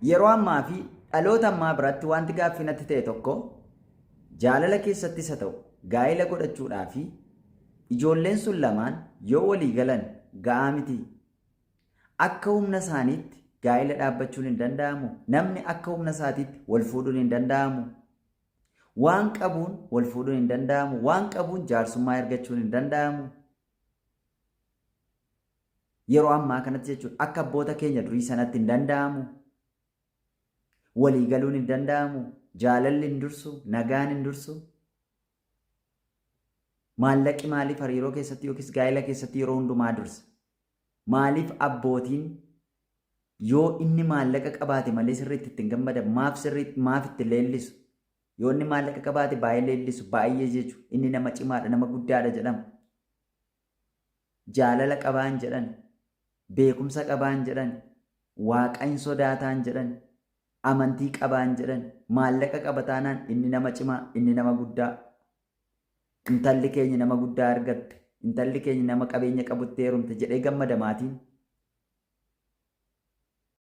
yeroo ammaa fi dhaloota ammaa biratti wanti gaaffii natti ta'e tokko jaalala keessattis haa ta'u gaa'ela godhachuudhaa fi ijoolleen sun lamaan yoo walii galan ga'aa miti. Akka humna isaaniitti gaa'ela dhaabbachuun hin danda'amu. Namni akka humna isaatiitti wal fuudhuun hin danda'amu. Waan qabuun wal fuudhuun hin danda'amu. Waan qabuun jaarsummaa argachuun hin danda'amu. Yeroo ammaa kanatti jechuudha akka abboota keenya durii sanatti hin danda'amu. Walii galuun hin danda'amu. Jaalalli hin dursu, nagaan hin dursu. Maallaqi maaliif hariiroo keessatti yookiis gaa'ela keessatti yeroo hundumaa dursa? Maaliif abbootiin yoo inni maallaqa qabaate malee sirriitti ittiin gammada maaf itti leellisu? Yoo inni maallaqa qabaate baay'ee leellisu, baay'ee jechuudha. Inni nama cimaadha, nama guddaadha jedhama. Jaalala qabaan jedhan, beekumsa qabaan jedhan, waaqa hin sodaataan jedhan, amantii qabaan jedhan, maallaqa qabataanaan inni nama cimaa, inni nama guddaa. Intalli keenya nama guddaa argatte, intalli keenya nama qabeenya qabutti heerumte jedhee gammada maatiin.